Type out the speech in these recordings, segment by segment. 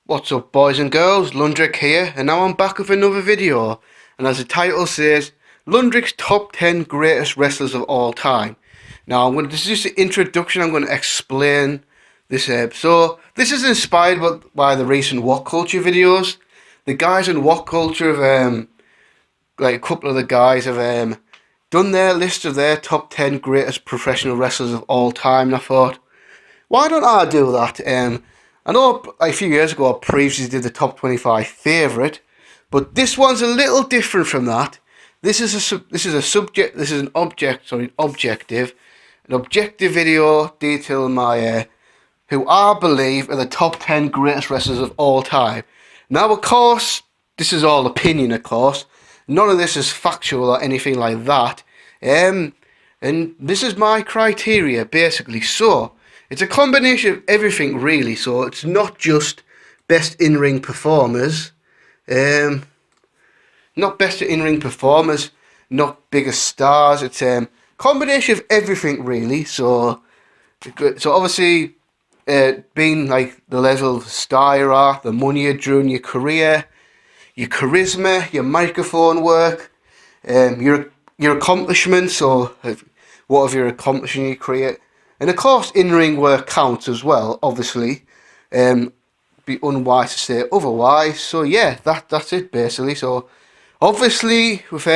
What's up, boys and girls? Londrick here, and now I'm back with another video. And as the title says, Lundrick's top 10 greatest wrestlers of all time. Now, this is just the introduction. I'm going to explain this. So, this is inspired by the recent What Culture videos. The guys in What Culture have, like a couple of the guys have done their list of their top 10 greatest professional wrestlers of all time. And I thought, why don't I do that? I know a few years ago I previously did the top 25 favourite, but this one's a little different from that. This is an objective video detailing my who I believe are the top 10 greatest wrestlers of all time. Now, of course, this is all opinion, of course. None of this is factual or anything like that. And this is my criteria, basically. So, it's a combination of everything, really. So, it's not just best in-ring performers. Not best in-ring performers, not biggest stars. It's a combination of everything, really. So obviously, being like the level of star you are, the money you drew in your career, your charisma, your microphone work, your accomplishments, or what have you accomplished in your career, and of course in-ring work counts as well. Obviously, be unwise to say otherwise. So yeah, that's it basically. So obviously with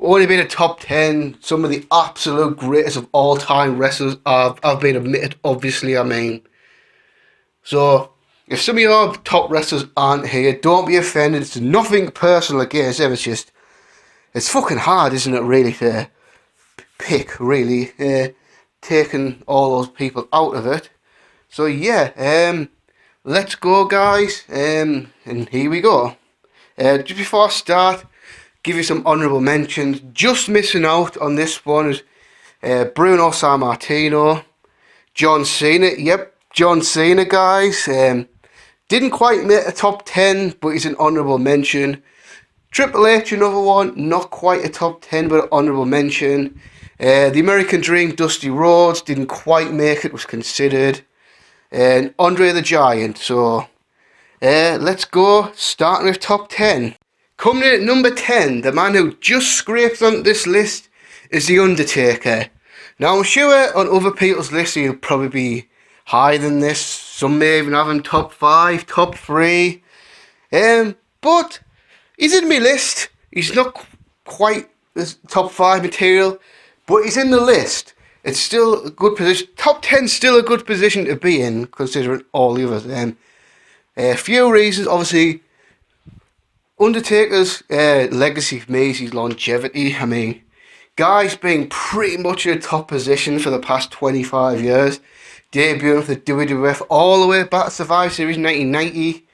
only being a top 10, some of the absolute greatest of all time wrestlers have been admitted. Obviously, I mean. So, if some of your top wrestlers aren't here, don't be offended. It's nothing personal against them. It's fucking hard, isn't it, really, to pick, really, taking all those people out of it. So, yeah, let's go, guys, and here we go. Just before I start, give you some honourable mentions. Just missing out on this one is Bruno Sammartino, John Cena. Yep, John Cena, guys. Didn't quite make a top 10, but he's an honourable mention. Triple H, another one, not quite a top 10, but an honourable mention. The American Dream, Dusty Rhodes, didn't quite make it, was considered. And Andre the Giant. So, let's go, starting with top 10. Coming in at number 10, the man who just scraped on this list is The Undertaker. Now, I'm sure on other people's lists he'll probably be higher than this. Some may even have him top 5, top 3. But he's in my list. He's not quite the top 5 material, but he's in the list. It's still a good position. Top 10 still a good position to be in, considering all the others. A few reasons, obviously. Undertaker's legacy for me is his longevity. I mean, guy's been pretty much in a top position for the past 25 years. Debuting with the WWF all the way back to Survivor Series 1990.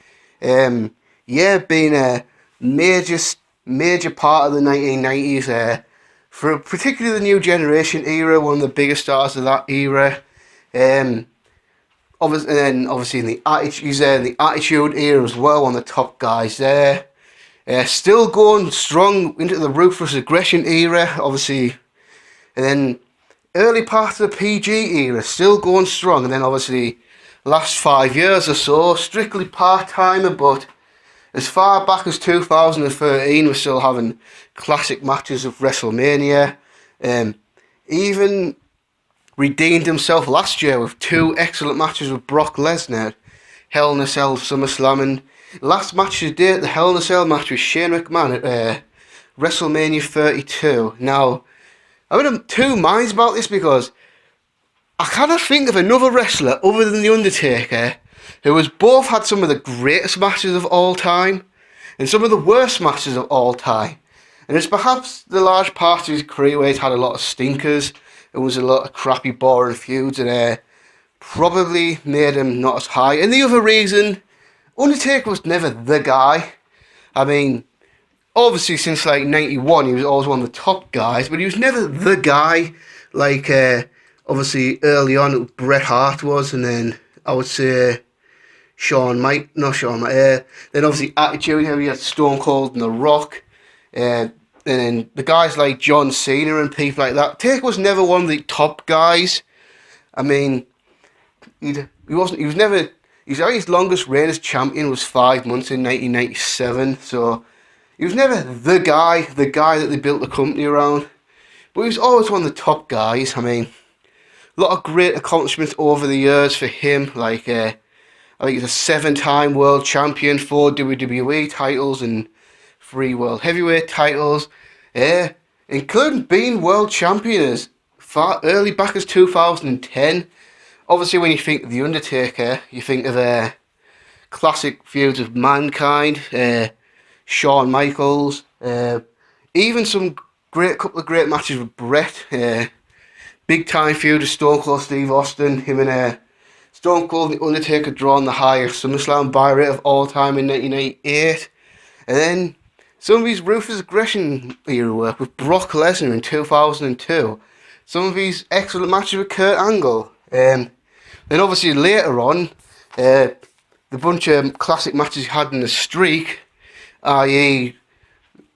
Yeah, being a major part of the 1990s. For particularly the New Generation era, one of the biggest stars of that era. Obviously in the Attitude, he's in the Attitude era as well, one of the top guys there. Still going strong into the Ruthless Aggression era, obviously. And then early part of the PG era, still going strong. And then obviously last 5 years or so, strictly part-timer, but as far back as 2013, we're still having classic matches of WrestleMania. Even redeemed himself last year with 2 excellent matches with Brock Lesnar. Hell in a Cell, SummerSlam, and last match of the day, the Hell in a Cell match with Shane McMahon at WrestleMania 32. Now, I'm in two minds about this because I cannot think of another wrestler other than The Undertaker who has both had some of the greatest matches of all time and some of the worst matches of all time. And it's perhaps the large part of his career where he's had a lot of stinkers. It was a lot of crappy, boring feuds, and probably made him not as high. And the other reason, Undertaker was never the guy. I mean, obviously since like 91, he was always one of the top guys, but he was never the guy. Like, obviously early on, Bret Hart was, and then I would say Then obviously Attitude, how he had Stone Cold and The Rock. And then the guys like John Cena and people like that. Taker was never one of the top guys. I mean, he was his longest reign as champion was 5 months in 1997. So he was never the guy that they built the company around. But he was always one of the top guys. I mean, a lot of great accomplishments over the years for him. Like, I think he's a 7-time world champion, 4 WWE titles and 3 world heavyweight titles. Including being world champion as far early back as 2010. Obviously, when you think of The Undertaker, you think of classic feuds of Mankind, Shawn Michaels, even some couple of great matches with Bret. Big time feud of Stone Cold Steve Austin, him and Stone Cold and The Undertaker drawing the highest SummerSlam buy rate of all time in 1998. And then some of his ruthless aggression era work with Brock Lesnar in 2002. Some of his excellent matches with Kurt Angle. Then obviously later on, the bunch of classic matches he had in the streak, i.e.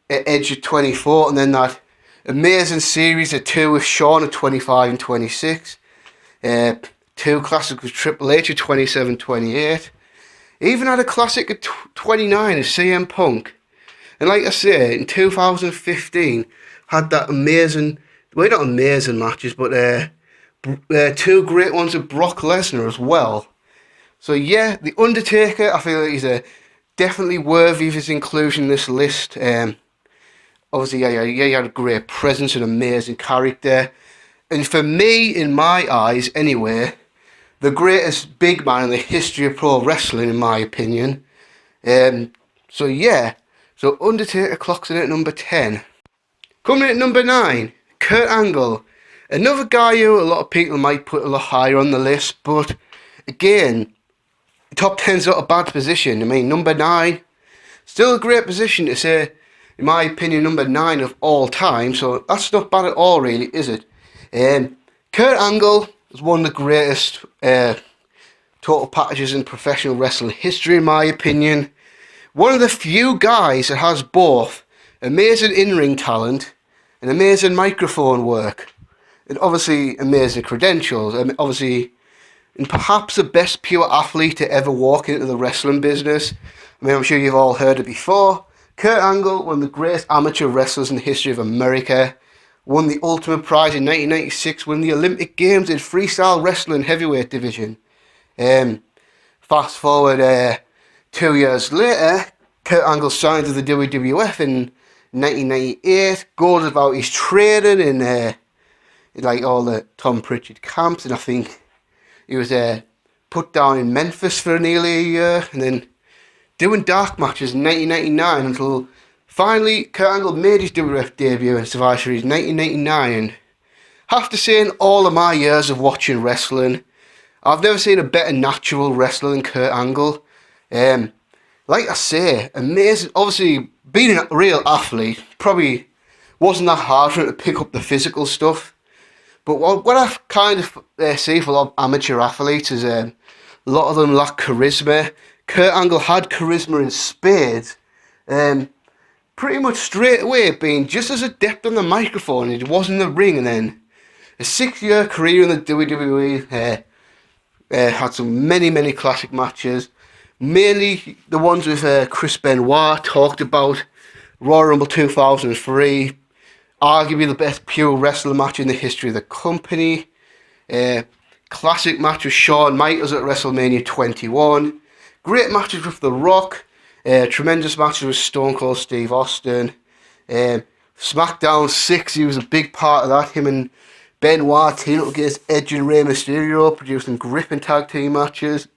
Edge at 24, and then that amazing series of 2 with Shawn at 25 and 26. 2 classics with Triple H at 27, 28. Even had a classic at 29 of CM Punk. And like I say, in 2015, had that amazing, well, not amazing matches, but 2 great ones with Brock Lesnar as well. So yeah, The Undertaker, I feel like he's definitely worthy of his inclusion in this list. Obviously, yeah, he had a great presence and amazing character. And for me, in my eyes anyway, the greatest big man in the history of pro wrestling, in my opinion. So yeah, so Undertaker clocks in at number 10. Coming in at number 9, Kurt Angle. Another guy who a lot of people might put a lot higher on the list, but again, top 10's not a bad position. I mean, number 9, still a great position to say, in my opinion, number 9 of all time, so that's not bad at all, really, is it? Kurt Angle is one of the greatest total packages in professional wrestling history, in my opinion. One of the few guys that has both amazing in-ring talent and amazing microphone work, and obviously amazing credentials, and obviously, and perhaps the best pure athlete to ever walk into the wrestling business. I mean, I'm sure you've all heard it before. Kurt Angle, one of the greatest amateur wrestlers in the history of America, won the Ultimate Prize in 1996, won the Olympic Games in freestyle wrestling heavyweight division. Fast forward 2 years later, Kurt Angle signed to the WWF in 1998, goes about his training in like all the Tom Pritchard camps, and I think he was put down in Memphis for nearly a year, and then doing dark matches in 1999 until finally Kurt Angle made his WWF debut in Survivor Series 1999. And have to say, in all of my years of watching wrestling, I've never seen a better natural wrestler than Kurt Angle. Like I say, amazing. Obviously, being a real athlete probably wasn't that hard for him to pick up the physical stuff. But what I kind of see for a lot of amateur athletes is a lot of them lack charisma. Kurt Angle had charisma in spades. Pretty much straight away being just as adept on the microphone as he was in the ring. And then a 6-year career in the WWE. Had some many classic matches. Mainly the ones with Chris Benoit, talked about. Royal Rumble 2003. Arguably the best pure wrestling match in the history of the company. Classic match with Shawn Michaels at WrestleMania 21. Great matches with The Rock. Tremendous matches with Stone Cold Steve Austin. SmackDown 6, he was a big part of that. Him and Benoit teamed up against Edge and Rey Mysterio, producing gripping tag team matches.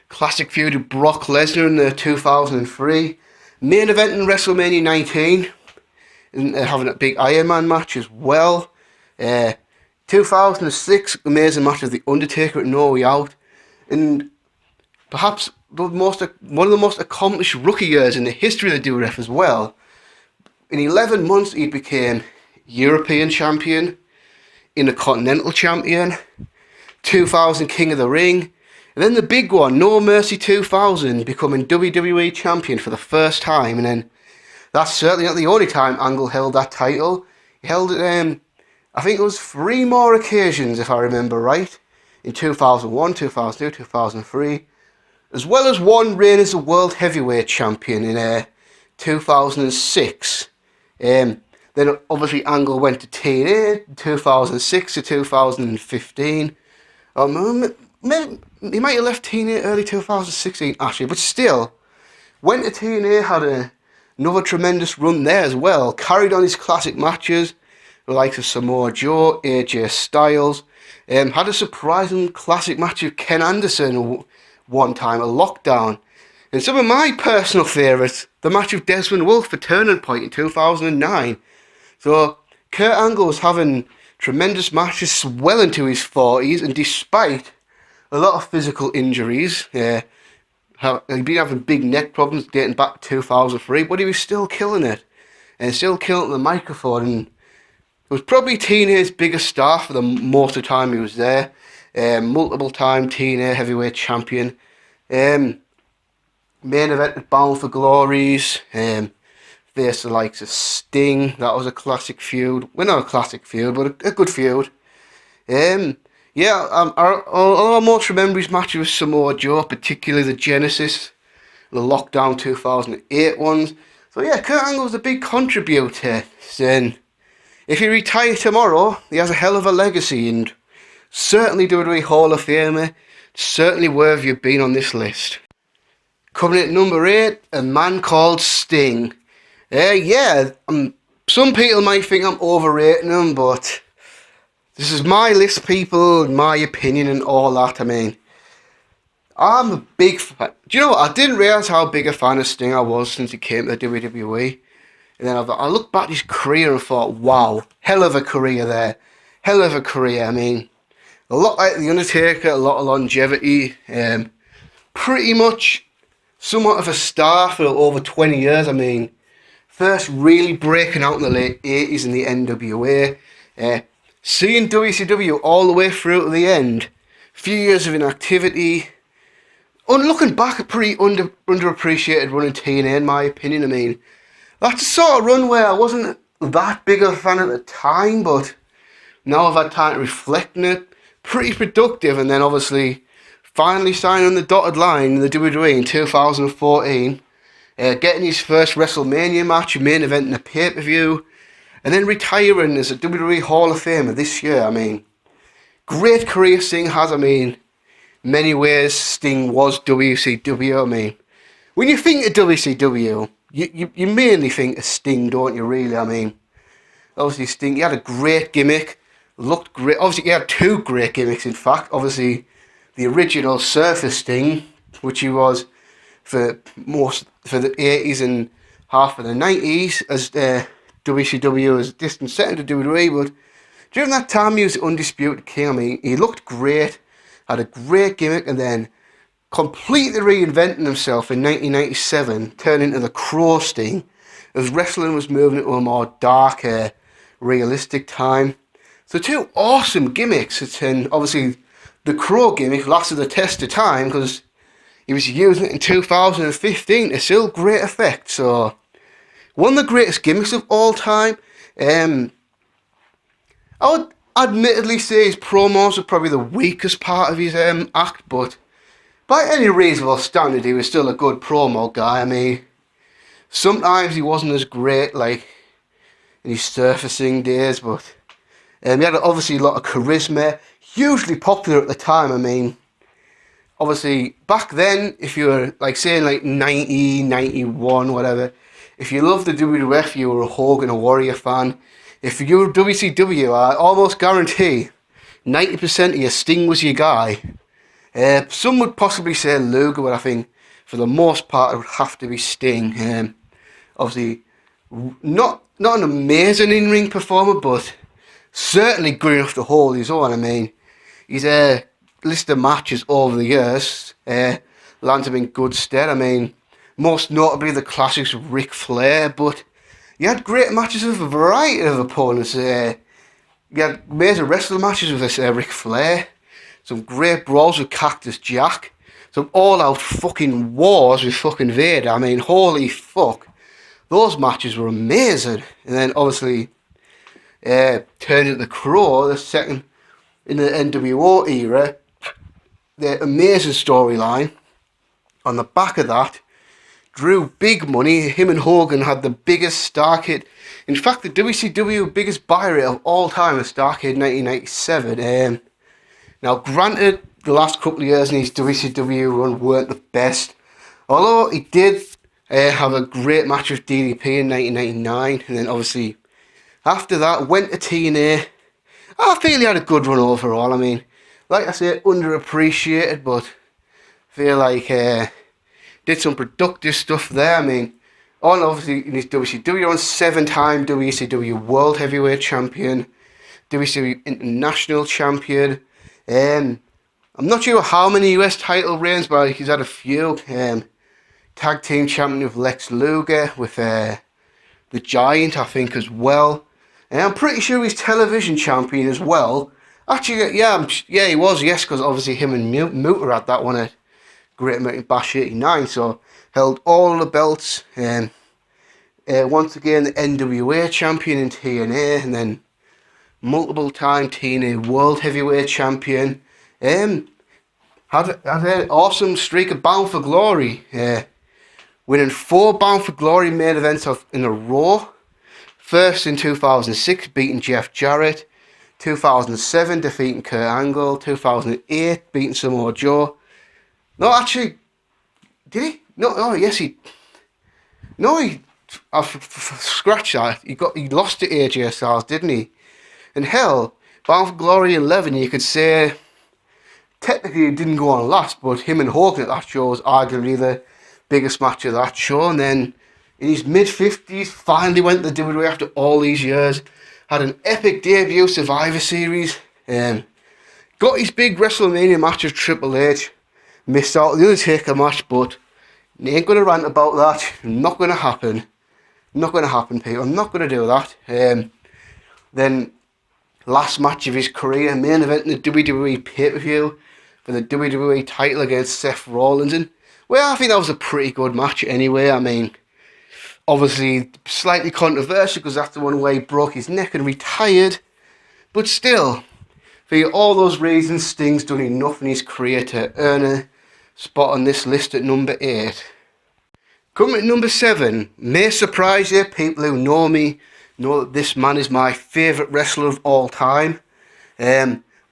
Classic feud with Brock Lesnar in 2003. Main event in WrestleMania 19. And having a big Iron Man match as well. 2006, amazing match with The Undertaker at No Way Out. And perhaps one of the most accomplished rookie years in the history of the WWF as well. In 11 months, he became European champion, Intercontinental champion, 2000 King of the Ring, and then the big one, No Mercy 2000, becoming WWE champion for the first time. And then that's certainly not the only time Angle held that title. He held it, I think it was 3 more occasions, if I remember right. in 2001, 2002, 2003, as well as one reign as a World Heavyweight Champion in 2006. Then obviously Angle went to TNA 2006 to 2015. Maybe, he might have left TNA early 2016 actually, but still, went to TNA, had another tremendous run there as well. Carried on his classic matches, the likes of Samoa Joe, AJ Styles. Had a surprising classic match with Ken Anderson one time, a Lockdown. And some of my personal favourites, the match with Desmond Wolfe for Turning Point in 2009. So Kurt Angle was having tremendous matches well into his 40s, and despite a lot of physical injuries, he'd been having big neck problems dating back to 2003, but he was still killing it. And still killing the microphone, and was probably TNA's biggest star for the most of the time he was there. Multiple time TNA heavyweight champion. Main event at Bound for Glories. Faced the likes of Sting. That was a classic feud. Well, not a classic feud, but a good feud. Although I most remember his matches with Samoa Joe, particularly the Genesis, the Lockdown 2008 ones. So yeah, Kurt Angle's a big contributor. And if he retires tomorrow, he has a hell of a legacy, and certainly WWE Hall of Famer, certainly worthy of being on this list. Coming in at number 8, a man called Sting. Some people might think I'm overrating him, but this is my list, people, my opinion and all that. I mean, I'm a big fan. Do you know what? I didn't realise how big a fan of Sting I was since he came to the WWE. And then I looked back at his career and thought, wow, hell of a career there. Hell of a career. I mean, a lot like The Undertaker, a lot of longevity. Pretty much somewhat of a star for over 20 years. I mean, first really breaking out in the late 80s in the NWA. Seeing WCW all the way through to the end. Few years of inactivity. Looking back, a pretty underappreciated run in TNA in my opinion. I mean, that's a sort of run where I wasn't that big of a fan at the time, but now I've had time to reflect on it. Pretty productive, and then obviously finally signing on the dotted line in the WWE in 2014. Getting his first WrestleMania match, main event in a pay-per-view, and then retiring as a WWE Hall of Famer this year. I mean, great career Sting has. I mean, many ways Sting was WCW. I mean, when you think of WCW, you mainly think of Sting, don't you, really? I mean, obviously Sting, he had a great gimmick, looked great. Obviously, he had two great gimmicks, in fact. Obviously, the original Surfer Sting, which he was for the 80s and half of the 90s, as WCW was a distant second to WWE, but during that time he was the Undisputed King. I mean, he looked great, had a great gimmick, and then completely reinventing himself in 1997, turning into the Crow Sting, as wrestling was moving into a more darker, realistic time. So two awesome gimmicks, and obviously the Crow gimmick lasted the test of time because he was using it in 2015 to still great effect. So one of the greatest gimmicks of all time. I would admittedly say his promos are probably the weakest part of his act, but by any reasonable standard, he was still a good promo guy. I mean, sometimes he wasn't as great, like in his surfacing days, but he had obviously a lot of charisma, hugely popular at the time. I mean, obviously, back then, if you were, like, saying, like, 90, 91, whatever, if you loved the WWF, you were a Hogan or Warrior fan. If you were WCW, I almost guarantee 90% of your Sting was your guy. Some would possibly say Luger, but I think for the most part it would have to be Sting. Obviously, not an amazing in-ring performer, but certainly good enough to hold his own. I mean, his list of matches over the years lands him in good stead. I mean, most notably the classics of Ric Flair, but he had great matches with a variety of opponents. He had major wrestling matches with Ric Flair, some great brawls with Cactus Jack, some all-out fucking wars with fucking Vader. I mean, holy fuck. Those matches were amazing. And then, obviously, turned into the Crow, the second in the NWO era. the amazing storyline. On the back of that, drew big money. Him and Hogan had the biggest Starrcade. In fact, the WCW biggest buy rate of all time was Starrcade 1997. Now, granted, the last couple of years in his WCW run weren't the best. Although he did have a great match with DDP in 1999. And then obviously, after that, went to TNA. I feel he had a good run overall. I mean, like I said, underappreciated, but I feel like did some productive stuff there. I mean, obviously in his WCW run, 7-time WCW World Heavyweight Champion, WCW International Champion. I'm not sure how many US title reigns, but he's had a few. Tag Team Champion with Lex Luger, with the Giant, I think, as well. And I'm pretty sure he's Television Champion as well. Actually, yeah, he was, yes, because obviously him and Muta had that one at Great American Bash 89, so held all the belts. Once again, the NWA Champion in TNA, and then multiple-time TNA World Heavyweight Champion. Had an awesome streak of Bound for Glory, winning 4 Bound for Glory main events in a row. First in 2006, beating Jeff Jarrett. 2007, defeating Kurt Angle. 2008, beating Samoa Joe. No, actually, did he? No, yes, he... No, I've scratched that. He lost to AJ Styles, didn't he? And hell, Bound for Glory 11, you could say... Technically, it didn't go on last, but him and Hogan at that show was arguably the biggest match of that show. And then in his mid-50s, finally went to the WWE after all these years. Had an epic debut Survivor Series. Got his big WrestleMania match with Triple H. Missed out the Undertaker match, but ain't going to rant about that. Not going to happen. Not going to happen, people. I'm not going to do that. Then, last match of his career, main event in the WWE pay-per-view for the WWE title against Seth Rollins. And, well, I think that was a pretty good match anyway. I mean, obviously slightly controversial because that's the one where he broke his neck and retired. But still, for all those reasons, Sting's done enough in his career to earn a spot on this list at number 8. Coming at number 7, may surprise you, people who know me know that this man is my favourite wrestler of all time.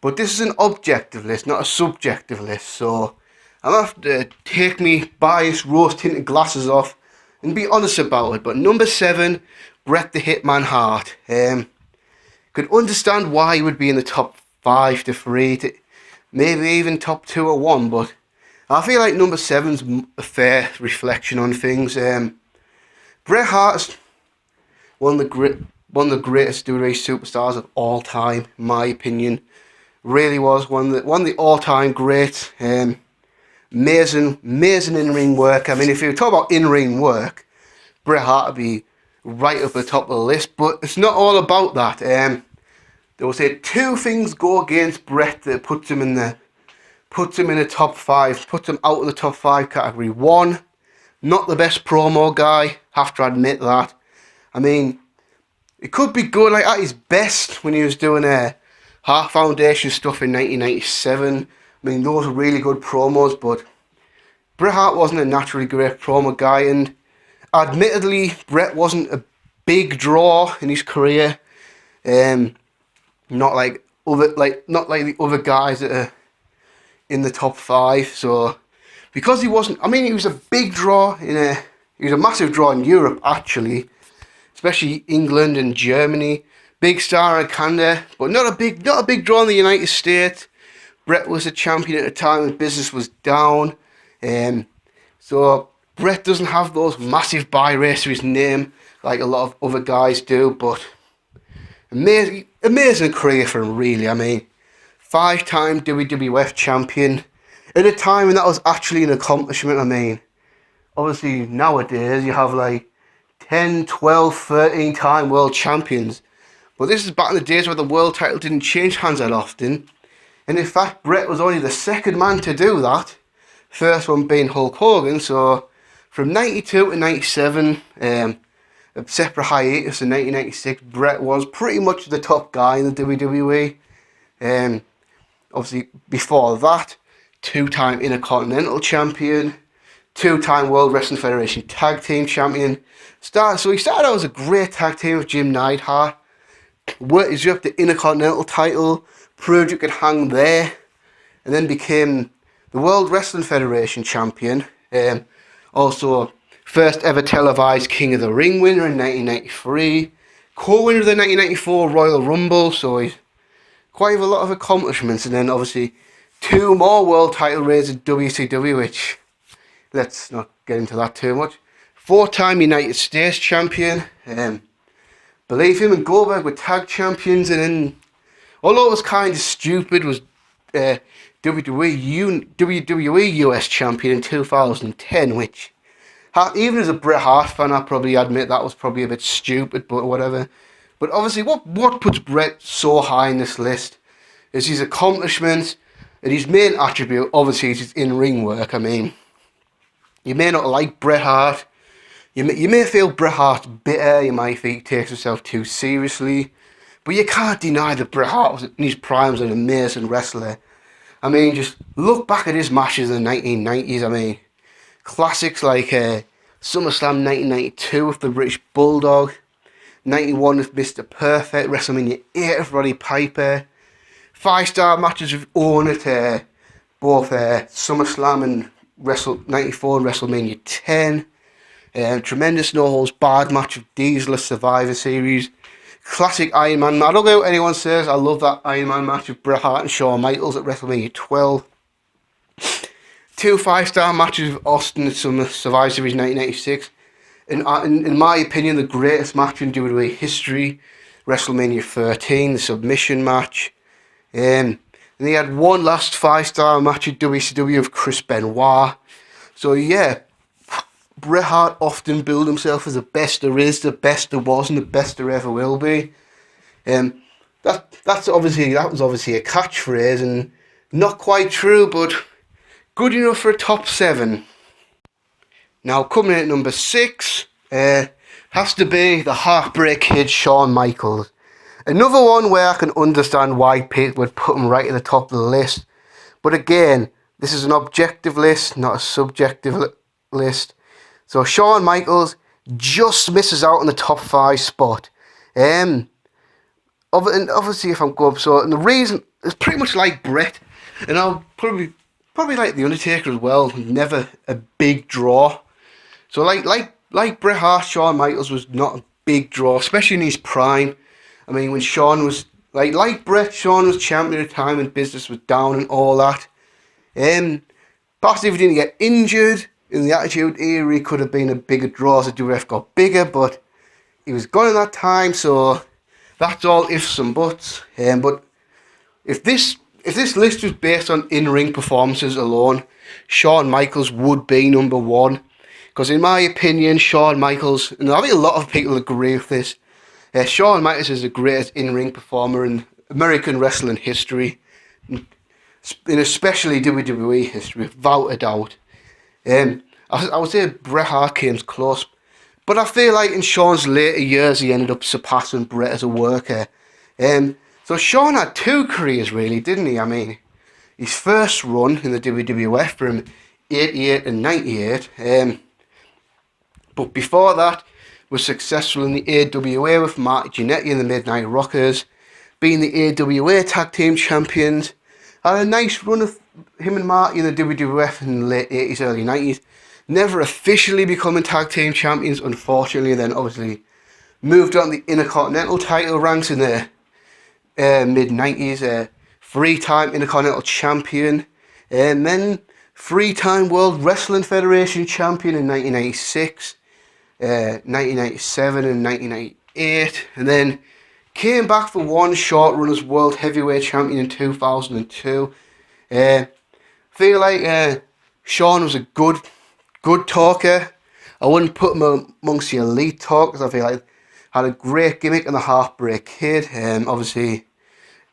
But this is an objective list, not a subjective list, so I'm going to have to take me biased rose-tinted glasses off and be honest about it. But number 7, Bret the Hitman Hart. Could understand why he would be in the top 5 to 3, to maybe even top 2 or 1, but I feel like number 7's a fair reflection on things. Bret Hart's one of the greatest WWE superstars of all time, in my opinion. Really was one of the all-time greats. Amazing in-ring work. I mean, if you talk about in-ring work, Bret Hart would be right up the top of the list. But it's not all about that. They will say 2 things go against Bret that puts him in the top 5, puts him out of the top 5 category. 1, not the best promo guy. Have to admit that. I mean, it could be good, like at his best when he was doing Hart Foundation stuff in 1997. I mean, those were really good promos, but Bret Hart wasn't a naturally great promo guy, and admittedly, Bret wasn't a big draw in his career. Not like the other guys that are in the top 5. So because he wasn't, I mean, he was a big draw he was a massive draw in Europe actually, especially England and Germany. Big star in Canada, but not a big draw in the United States. Bret was a champion at a time when business was down. So Bret doesn't have those massive buy rates to his name like a lot of other guys do, but amazing career for him, really. I mean, 5-time WWF champion at a time when that was actually an accomplishment. I mean, obviously nowadays you have like 10, 12, 13-time world champions. But this is back in the days where the world title didn't change hands that often. And in fact, Bret was only the 2nd man to do that. First one being Hulk Hogan. So from 92 to 97, a separate hiatus in 1996, Bret was pretty much the top guy in the WWE. Obviously, before that, two-time Intercontinental Champion, two-time World Wrestling Federation Tag Team Champion. So he started out as a great tag team with Jim Neidhart, worked his way up the Intercontinental title, proved you could hang there, and then became the World Wrestling Federation Champion. Also, first ever televised King of the Ring winner in 1993, co-winner of the 1994 Royal Rumble, so he's quite a lot of accomplishments. And then obviously 2 more world title reigns in WCW, which let's not get into that too much. 4-time United States champion. Believe him and Goldberg were tag champions, and then, although it was kind of stupid, was WWE US champion in 2010, which, even as a Bret Hart fan, I probably admit that was probably a bit stupid, but whatever. But obviously, what puts Bret so high in this list is his accomplishments, and his main attribute, obviously, is his in-ring work. I mean, you may not like Bret Hart, you may feel Bret Hart's bitter, you might think he takes himself too seriously, but you can't deny that Bret Hart was in his prime as an amazing wrestler. I mean, just look back at his matches in the 1990s. I mean, classics like SummerSlam 1992 with the British Bulldog, 91 with Mr. Perfect, WrestleMania 8 with Roddy Piper, 5-star matches with Owen at both SummerSlam and 94 and WrestleMania 10. Tremendous no-holds-barred match of Diesel at Survivor Series. Classic Iron Man match. I don't care what anyone says, I love that Iron Man match of Bret Hart and Shawn Michaels at WrestleMania 12. 2 5-star matches with Austin at Survivor Series 1996. In my opinion, the greatest match in WWE history, WrestleMania 13, the submission match. And he had one last 5-star match at WCW with Chris Benoit. So yeah, Bret Hart often billed himself as the best there is, the best there was, and the best there ever will be. That was obviously a catchphrase, and not quite true, but good enough for a top 7. Now coming in at number 6, has to be the Heartbreak Kid, Shawn Michaels. Another one where I can understand why people would put him right at the top of the list, but again, this is an objective list, not a subjective list. So Shawn Michaels just misses out on the top 5 spot. And obviously, if I'm going, and the reason is pretty much like Bret, and I'll probably like the Undertaker as well. Never a big draw. So like Bret Hart, Shawn Michaels was not a big draw, especially in his prime. I mean, when Shawn was like Bret, Shawn was champion at the time and business was down and all that. Perhaps if he didn't get injured in the Attitude Era, he could have been a bigger draw as the WF got bigger, but he was gone at that time, so that's all ifs and buts. But if this list was based on in-ring performances alone, Shawn Michaels would be number 1. Because in my opinion, Shawn Michaels, and I think a lot of people agree with this, Shawn Michaels is the greatest in-ring performer in American wrestling history, in especially WWE history, without a doubt. I would say Bret Hart came close, but I feel like in Shawn's later years he ended up surpassing Bret as a worker. So Shawn had 2 careers really, didn't he? I mean, his first run in the WWF from 88 and 98, but before that was successful in the AWA with Marty Jannetty and the Midnight Rockers, being the AWA Tag Team Champions. Had a nice run of him and Marty in the WWF in the late 80s, early 90s. Never officially becoming Tag Team Champions, unfortunately. Then obviously moved on the Intercontinental title ranks in the mid-90s. 3-time Intercontinental Champion. And then 3-time World Wrestling Federation Champion in 1996. 1997 and 1998. And then came back for one short run as World Heavyweight Champion in 2002. Feel like Shawn was a good talker. I wouldn't put him amongst the elite talkers. I feel like had a great gimmick in the Heartbreak Kid. Obviously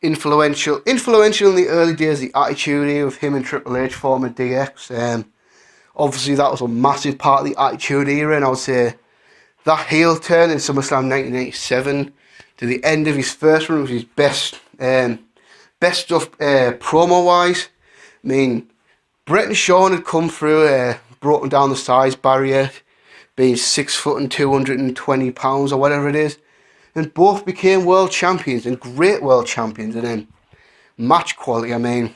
influential in the early days, the Attitude Era with him and Triple H forming DX. Obviously that was a massive part of the Attitude Era, and I would say that heel turn in SummerSlam 1987 to the end of his first run was his best stuff promo wise. I mean, Bret and Shawn had come through, broken down the size barrier, being 6 foot and 220 pounds or whatever it is, and both became world champions, and great world champions. And then match quality, I mean,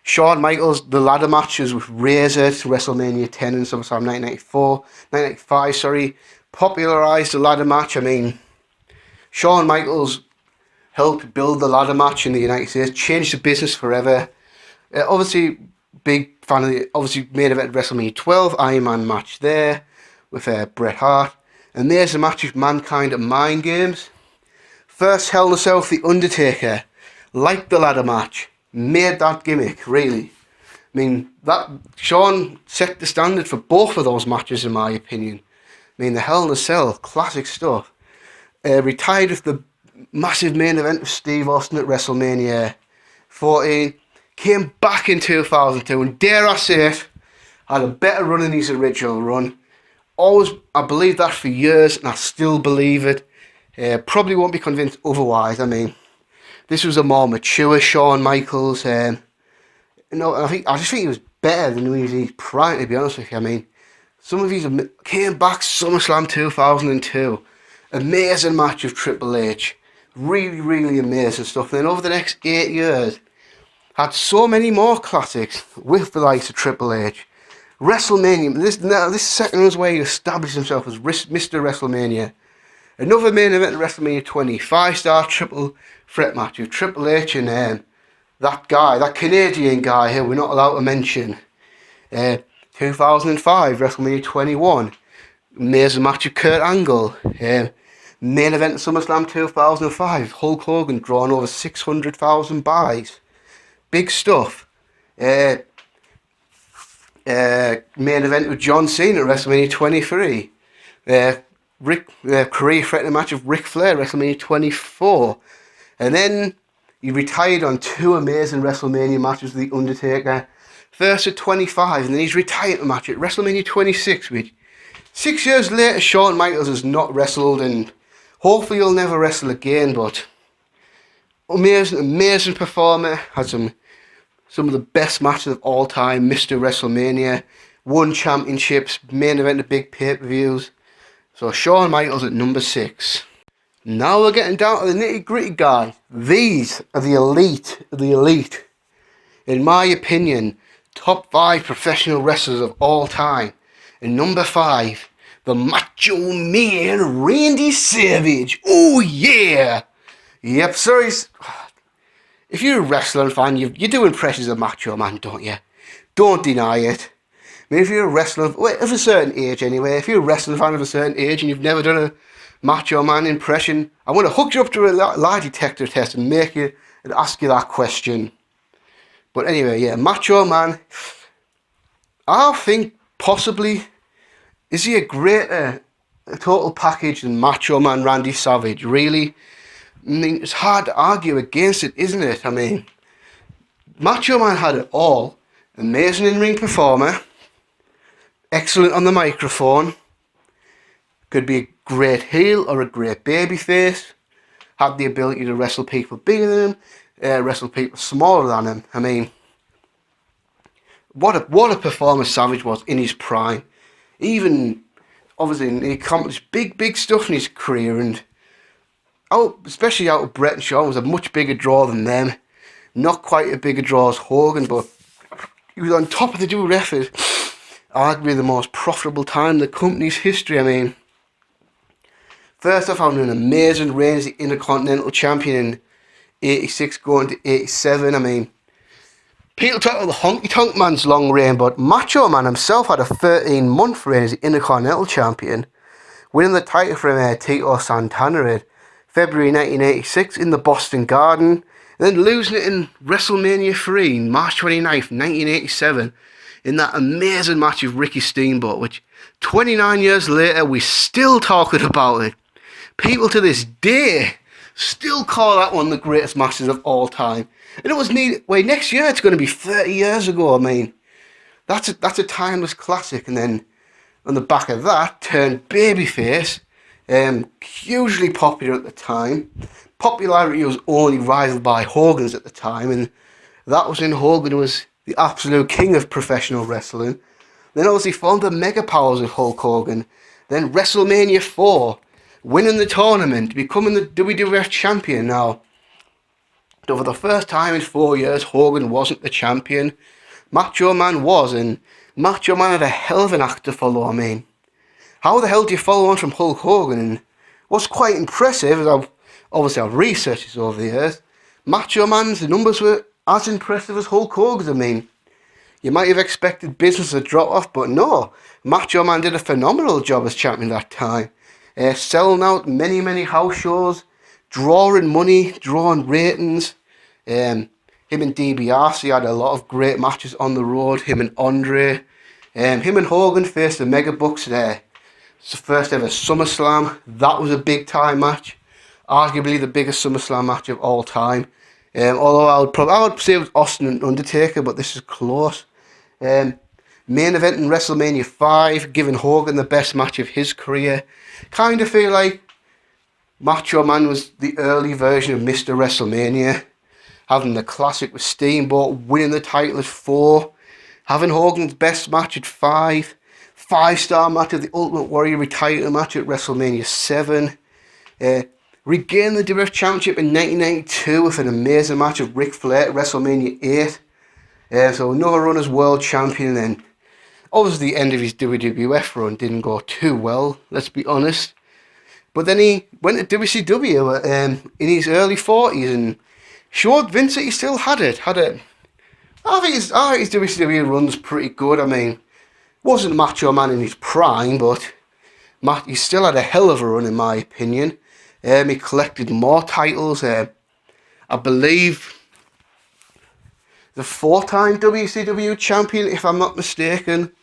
Shawn Michaels, the ladder matches with Razor to WrestleMania 10 and SummerSlam 1995, sorry, popularised the ladder match. I mean, Shawn Michaels helped build the ladder match in the United States, changed the business forever. Obviously, big fan of the, obviously, main event of WrestleMania 12, Iron Man match there with Bret Hart. Amazing match with Mankind and Mind Games. First Hell in a Cell, The Undertaker, liked the ladder match, made that gimmick, really. I mean, that Shawn set the standard for both of those matches, in my opinion. I mean, the Hell in a Cell, classic stuff. Retired with the massive main event of Steve Austin at WrestleMania 14. Came back in 2002, and dare I say it, had a better run than his original run. Always, I believed that for years, and I still believe it. Probably won't be convinced otherwise. I mean, this was a more mature Shawn Michaels. I just think he was better than he was in his prime, to be honest with you. I mean, some of these came back SummerSlam 2002. Amazing match with Triple H. Really, really amazing stuff. And then over the next 8 years, had so many more classics with the likes of Triple H. WrestleMania, this second was where he established himself as Mr. WrestleMania. Another main event at WrestleMania 20, 5-star triple threat match with Triple H and that Canadian guy who we're not allowed to mention. 2005, WrestleMania 21, amazing match with Kurt Angle. Main event at SummerSlam 2005, Hulk Hogan drawing over 600,000 buys. Big stuff. Main event with John Cena at WrestleMania 23. Career threatening match with Ric Flair at WrestleMania 24. And then he retired on 2 amazing WrestleMania matches with The Undertaker. First at 25, and then he's retired a match at WrestleMania 26, which 6 years later Shawn Michaels has not wrestled, and hopefully he'll never wrestle again, but amazing performer. Had some of the best matches of all time. Mr. WrestleMania, won championships, main event of big pay-per-views. So Shawn Michaels at number 6. Now we're getting down to the nitty-gritty, guys. These are the elite of the elite. In my opinion, top 5 professional wrestlers of all time. And number 5, the Macho Man, Randy Savage. Oh yeah! Yep, sorry. If you're a wrestling fan, you do impressions of Macho Man, don't you? Don't deny it. I mean, if you're a wrestler of a certain age anyway, if you're a wrestling fan of a certain age and you've never done a Macho Man impression, I want to hook you up to a lie detector test and ask you that question. But anyway, yeah, Macho Man, I think possibly, is he a greater total package than Macho Man Randy Savage, really? I mean, it's hard to argue against it, isn't it? I mean, Macho Man had it all. Amazing in-ring performer, excellent on the microphone, could be a great heel or a great babyface, had the ability to wrestle people bigger than him, wrestle people smaller than him. I mean, what a performer Savage was in his prime. Even, obviously, he accomplished big stuff in his career, and especially out of Bret and Shawn, was a much bigger draw than them. Not quite a bigger draw as Hogan, but he was on top of the WWF at arguably the most profitable time in the company's history. I mean, first off, having an amazing reign as the Intercontinental Champion in 86 going to 87. I mean, people talk about the Honky Tonk Man's long reign, but Macho Man himself had a 13-month reign as the Intercontinental Champion, winning the title from Tito Santana in February 1986 in the Boston Garden, and then losing it in WrestleMania 3, March 29th, 1987, in that amazing match with Ricky Steamboat, which 29 years later, we're still talking about it. People to this day still call that one the greatest matches of all time. And it was next year it's going to be 30 years ago. I mean, that's a timeless classic. And then on the back of that, turned babyface, hugely popular at the time. Popularity was only rivaled by Hogan's at the time, and that was when Hogan was the absolute king of professional wrestling. Then obviously formed the Mega Powers with Hulk Hogan. Then WrestleMania 4, winning the tournament, becoming the WWF champion. Now, for the first time in 4 years, Hogan wasn't the champion. Macho Man was, and Macho Man had a hell of an act to follow. I mean, how the hell do you follow on from Hulk Hogan? And what's quite impressive, as I've researched this over the years, Macho Man's numbers were as impressive as Hulk Hogan's. I mean, you might have expected business to drop off, but no. Macho Man did a phenomenal job as champion that time. Selling out many house shows, drawing money, drawing ratings. Him and DiBiase had a lot of great matches on the road. Him and Andre. Him and Hogan faced the Mega Bucks there. It's the first ever SummerSlam. That was a big time match. Arguably the biggest SummerSlam match of all time. Although I would say it was Austin and Undertaker, but this is close. Main event in WrestleMania 5, giving Hogan the best match of his career. Kind of feel like Macho Man was the early version of Mr. WrestleMania. Having the classic with Steamboat, winning the title at 4. Having Hogan's best match at 5. 5-star match of the Ultimate Warrior retitle match at WrestleMania 7. Regained the WWF Championship in 1992 with an amazing match of Ric Flair at WrestleMania 8. So another run as world champion then. Obviously the end of his WWF run didn't go too well, let's be honest. But then he went to WCW in his early 40s and showed Vince that he still had it. I think his WCW run's pretty good. I mean, wasn't Macho Man in his prime, but he still had a hell of a run in my opinion. He collected more titles. I believe the 4-time WCW champion, if I'm not mistaken.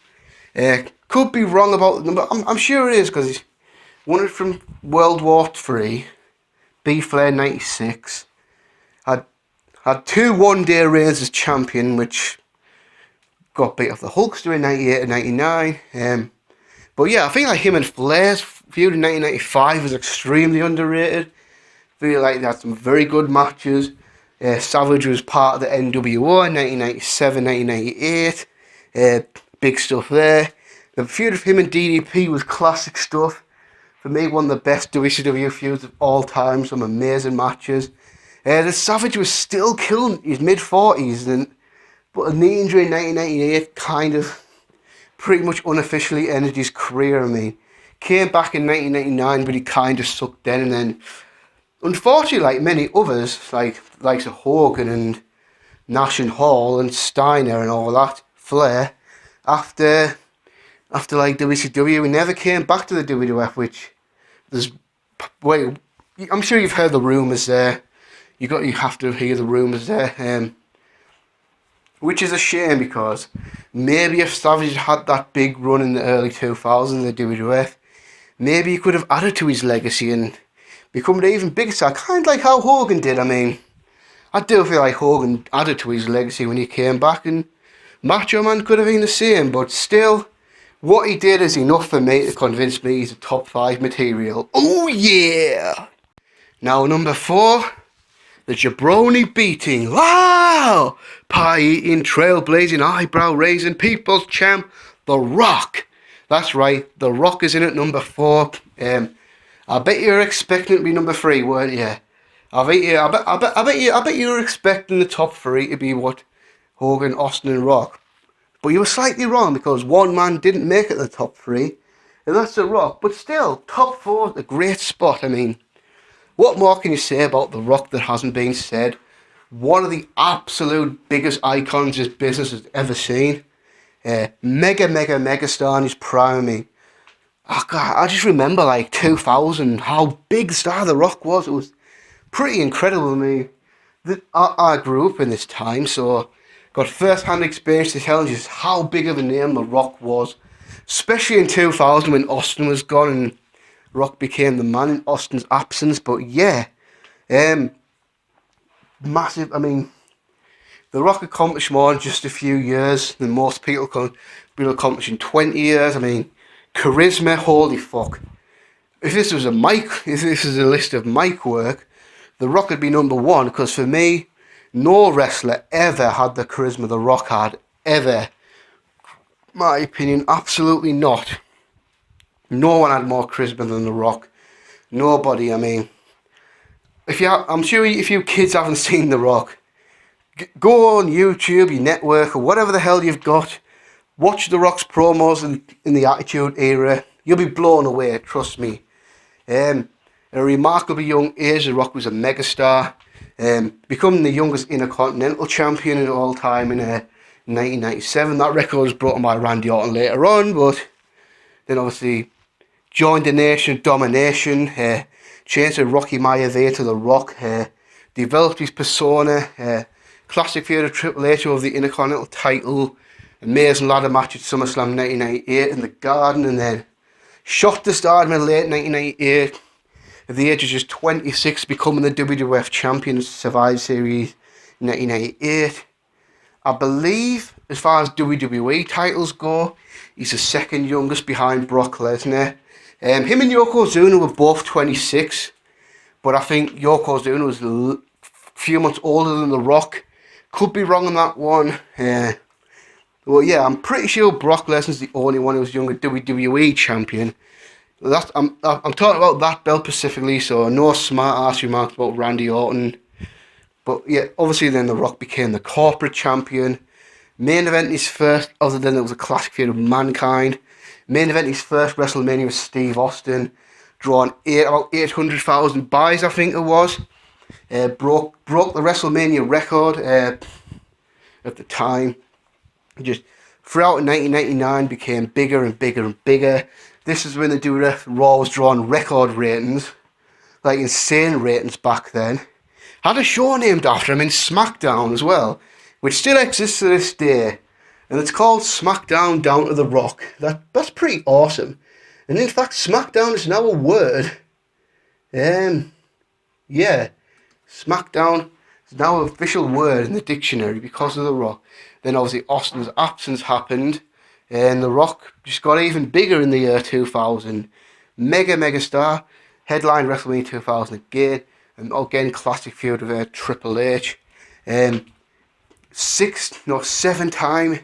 Could be wrong about the number. I'm sure it is because he's won it from World War III. B. Flair 96. Had 2 one-day reigns as champion, which got beat off the Hulkster in 98 and 99. But yeah, I think like him and Flair's feud in 1995 was extremely underrated. I feel like they had some very good matches. Savage was part of the NWO in 1997, 1998. Big stuff there. The feud of him and DDP was classic stuff. For me, one of the best WCW feuds of all time. Some amazing matches. The Savage was still killing his mid-40s, but a knee injury in 1998 kind of pretty much unofficially ended his career. I mean, came back in 1999, but he kind of sucked then. And then, unfortunately, like many others, like of Hogan and Nash and Hall and Steiner and all that, Flair, after like WCW, he never came back to the WWF, which I'm sure you've heard the rumours there. You have to hear the rumours there. Which is a shame because maybe if Savage had that big run in the early 2000s in the WWF, maybe he could have added to his legacy and become an even bigger star, kind of like how Hogan did. I mean, I do feel like Hogan added to his legacy when he came back, and Macho Man could have been the same, but still, what he did is enough for me to convince me he's a top 5 material. Oh yeah! Now number 4, the jabroni beating, wow! Pie eating, trailblazing, eyebrow raising, people's champ, The Rock. That's right, The Rock is in at number 4. I bet you were expecting it to be number 3, weren't you? I bet you were expecting the top 3 to be what Hogan, Austin, and Rock. But you were slightly wrong because one man didn't make it the top 3, and that's The Rock. But still, top 4 is a great spot. I mean, what more can you say about The Rock that hasn't been said? One of the absolute biggest icons this business has ever seen. Mega star in his prime. I mean, oh God, I just remember like 2000, how big star The Rock was. It was pretty incredible. I mean, I grew up in this time, so got first-hand experience to tell just how big of a name The Rock was. Especially in 2000 when Austin was gone and Rock became the man in Austin's absence. But yeah, massive. I mean, The Rock accomplished more in just a few years than most people can accomplish in 20 years. I mean, charisma, holy fuck. If this was a list of mic work, The Rock would be number 1, because for me, No wrestler ever had the charisma The Rock had, ever. My opinion, absolutely not. No one had more charisma than The Rock. Nobody, I mean. I'm sure if you kids haven't seen The Rock, go on YouTube, your network, or whatever the hell you've got. Watch The Rock's promos in the Attitude Era. You'll be blown away, trust me. At a remarkably young age, The Rock was a megastar. Becoming the youngest Intercontinental Champion of all time in 1997. That record was broken by Randy Orton later on, but then obviously joined the Nation of Domination, changed the Rocky Maivia to The Rock, developed his persona, classic feud of Triple H over the Intercontinental title, amazing ladder match at SummerSlam 1998 in the Garden, and then shot to stardom in late 1998 at the age of just 26, becoming the WWF Champion of Survivor Series 1998. I believe, as far as WWE titles go, he's the second youngest behind Brock Lesnar. Him and Yokozuna were both 26, but I think Yokozuna was a few months older than The Rock. Could be wrong on that one. Well, yeah, I'm pretty sure Brock Lesnar's the only one who's younger WWE champion. I'm talking about that belt specifically, so no smart-ass remarks about Randy Orton. But yeah, obviously then The Rock became the corporate champion. Main event his first, other than it was a classic feud of Mankind. Main event his first WrestleMania was Steve Austin, drawing about 800,000 buys, I think it was. Broke the WrestleMania record at the time. Just throughout 1999 became bigger and bigger and bigger. This is when the WWF Raw was drawing record ratings, like insane ratings back then. Had a show named after him in SmackDown as well, which still exists to this day, and it's called SmackDown Down to The Rock. That's pretty awesome. And in fact, SmackDown is now a word. Yeah, SmackDown is now an official word in the dictionary because of The Rock. Then obviously Austin's absence happened, and The Rock just got even bigger in the year 2000. Mega star, headline WrestleMania 2000 again, and again classic feud with Triple H. 7-time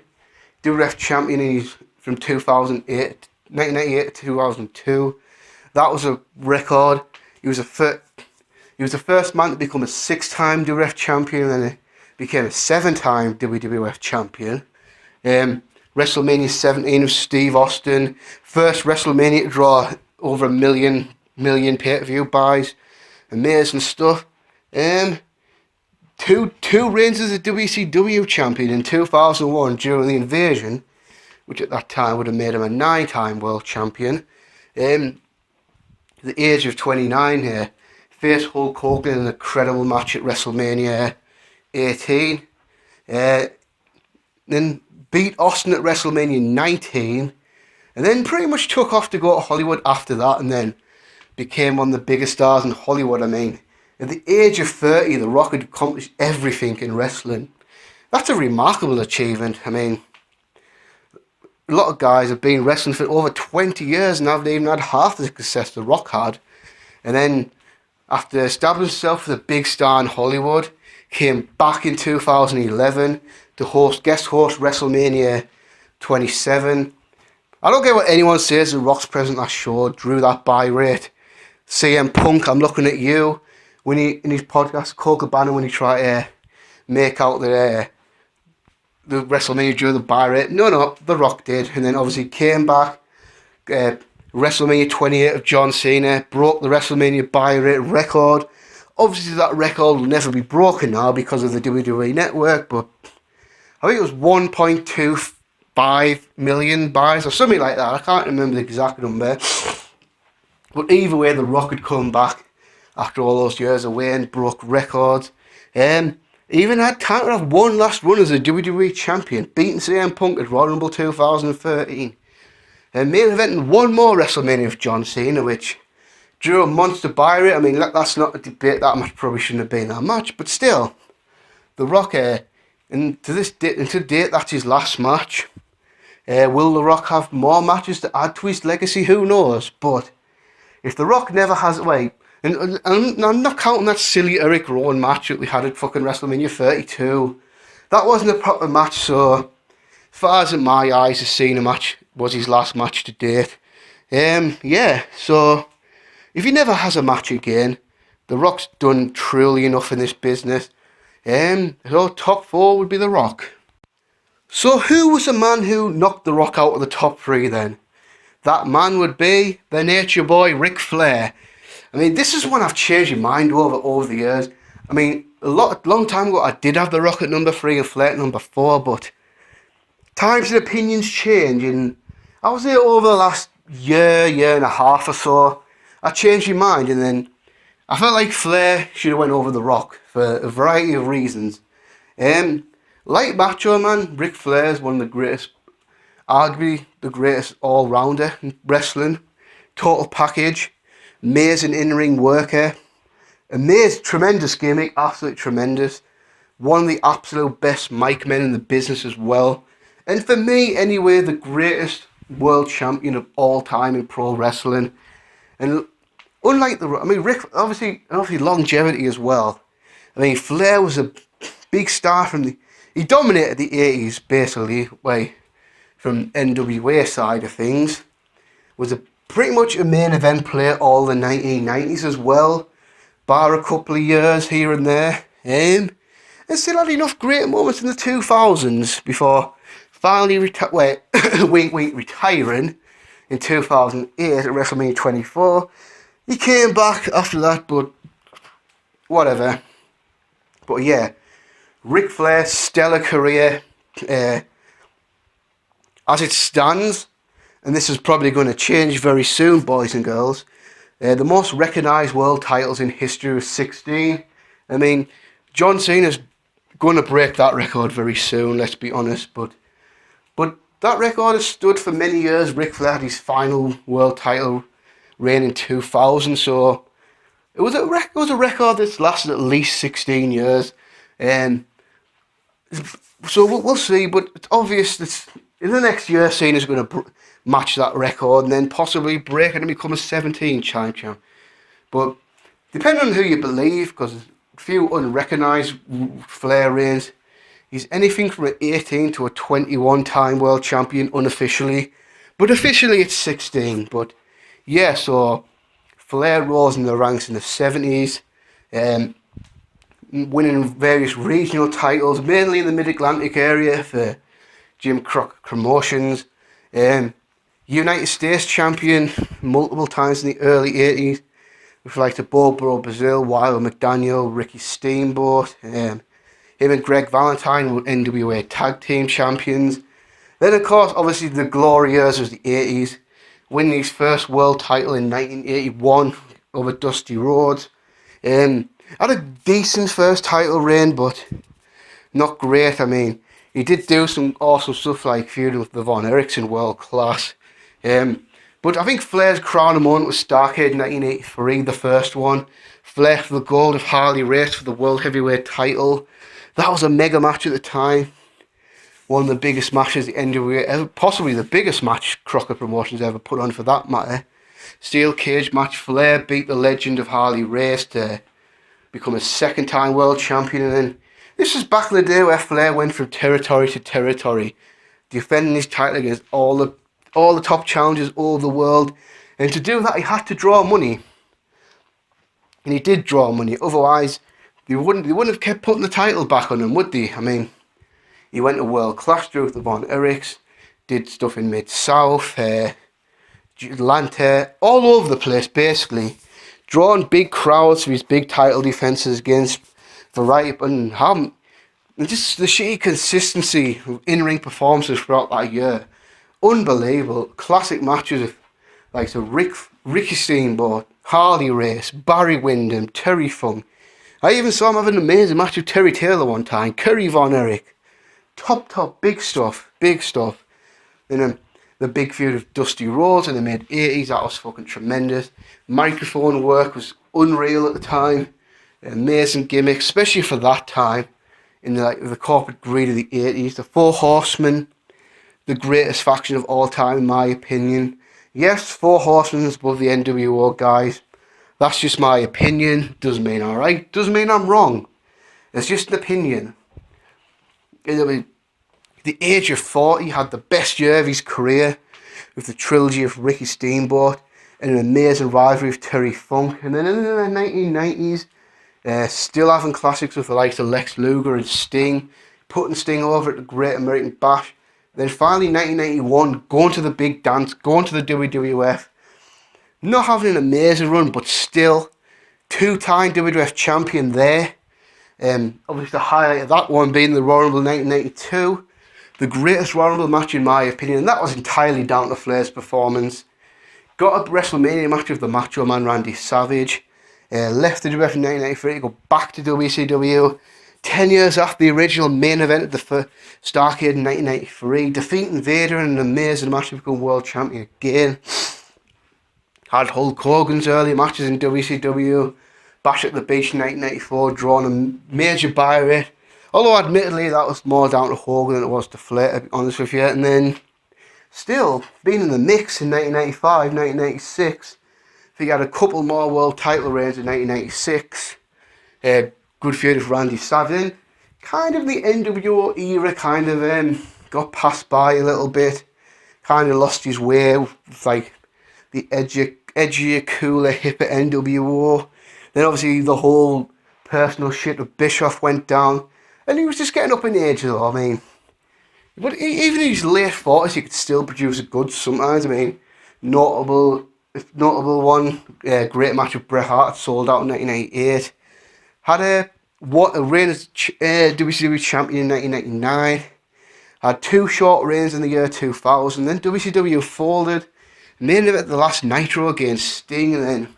WWF champion from 1998 to 2002. That was a record. He was the first man to become a 6-time WWF champion, and then became a 7-time WWF champion. WrestleMania 17 of Steve Austin, first WrestleMania to draw over a million pay-per-view buys. Amazing stuff. Two reigns as a WCW champion in 2001 during the Invasion, which at that time would have made him a 9-time world champion. At the age of 29 here, faced Hulk Hogan in an incredible match at WrestleMania 18. Then beat Austin at WrestleMania 19, and then pretty much took off to go to Hollywood after that, and then became one of the biggest stars in Hollywood. I mean, at the age of 30, The Rock had accomplished everything in wrestling. That's a remarkable achievement. I mean, a lot of guys have been wrestling for over 20 years and haven't even had half the success The Rock had. And then, after establishing himself as a big star in Hollywood, came back in 2011 to guest host WrestleMania 27. I don't care what anyone says, The Rock's present that show drew that buy rate. CM Punk, I'm looking at you. When he, in his podcast, Cole Cabana, when he tried to make out the WrestleMania drew the buy rate. No, The Rock did. And then obviously came back, WrestleMania 28 of John Cena, broke the WrestleMania buy rate record. Obviously that record will never be broken now because of the WWE Network, but I think it was 1.25 million buys or something like that. I can't remember the exact number. But either way, The Rock had come back after all those years away and broke records. Even had time to have one last run as a WWE champion, beating CM Punk at Royal Rumble 2013. And main eventing one more WrestleMania of John Cena, which drew a monster buy rate. I mean, that's not a debate. That match probably shouldn't have been that much, but still, The Rock, and to date, that's his last match. Will The Rock have more matches to add to his legacy? Who knows? But if The Rock never has, And I'm not counting that silly Eric Rowan match that we had at fucking WrestleMania 32. That wasn't a proper match, so as far as in my eyes, the Cena match was his last match to date. Yeah, so if he never has a match again, The Rock's done truly enough in this business. So top four would be The Rock. So who was the man who knocked The Rock out of the top three then? That man would be the Nature Boy, Ric Flair. I mean, this is one I've changed my mind over the years. I mean, long time ago, I did have The Rock at number 3 and Flair at number 4, but times and opinions change, and I was there over the last year and a half or so. I changed my mind, and then I felt like Flair should have went over The Rock for a variety of reasons. Like Macho Man, Ric Flair is one of the greatest, arguably the greatest all-rounder in wrestling. Total package, amazing in-ring worker, tremendous gimmick, absolutely tremendous. One of the absolute best mic men in the business as well. And for me, anyway, the greatest world champion of all time in pro wrestling. And unlike Rick, obviously longevity as well. I mean, Flair was a big star he dominated the 80s, basically, from NWA side of things. Was pretty much a main event player all the 1990s as well, bar a couple of years here and there. And still had enough great moments in the 2000s before finally retiring in 2008 at WrestleMania 24. He came back after that, but whatever. But yeah, Ric Flair's stellar career as it stands, and this is probably going to change very soon, boys and girls. The most recognised world titles in history was 16. I mean, John Cena's going to break that record very soon, let's be honest, but that record has stood for many years. Ric Flair had his final world title reign in 2000, so it was a record that's lasted at least 16 years. So we'll see, but it's obvious that in the next year, Cena's going to match that record and then possibly break it and become a 17-time champ. But depending on who you believe, because there's a few unrecognised Flair reigns, he's anything from an 18 to a 21-time world champion unofficially. But officially it's 16. But yeah, so Flair rose in the ranks in the 70s, winning various regional titles, mainly in the Mid-Atlantic area for Jim Crockett Promotions. United States champion multiple times in the early 80s with like the Bobo Brazil, Wilder McDaniel, Ricky Steamboat. Him and Greg Valentine were NWA Tag Team Champions. Then, of course, obviously the glory years was the 80s, winning his first world title in 1981 over Dusty Rhodes. Had a decent first title reign, but not great. I mean, he did do some awesome stuff like feuding with the Von Erichsen, world class. But I think Flair's crowning moment was Starrcade 1983, the first one. Flair for the gold of Harley Race for the World Heavyweight title. That was a mega match at the time. One of the biggest matches the NWA ever, possibly the biggest match Crockett Promotions ever put on for that matter. Steel cage match, Flair beat the legend of Harley Race to become a second-time world champion. And then this was back in the day where Flair went from territory to territory, defending his title against all the top challengers all over the world. And to do that, he had to draw money. And he did draw money. Otherwise, they wouldn't have kept putting the title back on him, would they? I mean, he went to world class with the Von Erichs, did stuff in Mid-South, Atlanta, all over the place, basically. Drawing big crowds for his big title defences against variety and just the sheer consistency of in-ring performances throughout that year. Unbelievable. Classic matches of like the Ricky Steamboat, Harley Race, Barry Windham, Terry Funk. I even saw him have an amazing match with Terry Taylor one time. Kerry Von Erich. Top, big stuff. And the big feud of Dusty Rhodes in the mid-80s, that was fucking tremendous. Microphone work was unreal at the time. Amazing gimmick, especially for that time. In the corporate greed of the 80s. The Four Horsemen, the greatest faction of all time in my opinion. Yes, Four Horsemen is above the NWO guys. That's just my opinion. Doesn't mean I'm right. Doesn't mean I'm wrong. It's just an opinion. At the age of 40, he had the best year of his career with the trilogy of Ricky Steamboat and an amazing rivalry with Terry Funk. And then in the 1990s, still having classics with the likes of Lex Luger and Sting, putting Sting over at the Great American Bash. Then finally, 1991, going to the big dance, going to the WWF. Not having an amazing run, but still two-time WWF champion there. Obviously, the highlight of that one being the Royal Rumble 1992. The greatest Royal Rumble match in my opinion, and that was entirely down to Flair's performance. Got a WrestleMania match with the Macho Man Randy Savage. Left the WWF in 1993 to go back to WCW. 10 years after the original main event at the Starrcade in 1993. Defeating Vader in an amazing match to become world champion again. Had Hulk Hogan's early matches in WCW. Bash at the Beach in 1994, drawing a major buy rate. Although admittedly that was more down to Hogan than it was to Flair, to be honest with you. And then still being in the mix in 1995, 1996. I think he had a couple more world title reigns in 1996. Good feud with Randy Savage. Kind of the NWO era kind of got passed by a little bit. Kind of lost his way with like the edgier, cooler, hipper NWO. Then obviously the whole personal shit with Bischoff went down. And he was just getting up in age though, I mean. But even in his late 40s, he could still produce a good sometimes. I mean, notable one, great match with Bret Hart, sold out in 1998. Had a reign as WCW champion in 1999. Had two short reigns in the year 2000. Then WCW folded. Main event the last Nitro against Sting, and then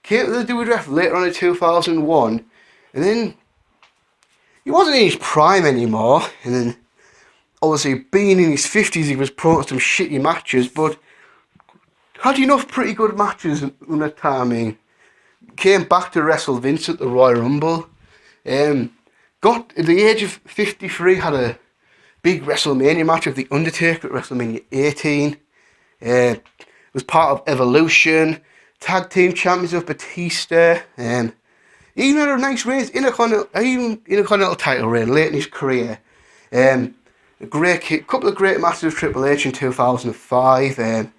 came to the WWF later on in 2001, and then he wasn't in his prime anymore, and then obviously being in his 50s he was prone to some shitty matches, but had enough pretty good matches in that time. I mean, came back to wrestle Vince at the Royal Rumble, got at the age of 53 had a big WrestleMania match with the Undertaker at WrestleMania 18, was part of Evolution, tag team champions of Batista, even had a nice reign, Intercontinental title reign late in his career. A couple of great matches with Triple H in 2005. In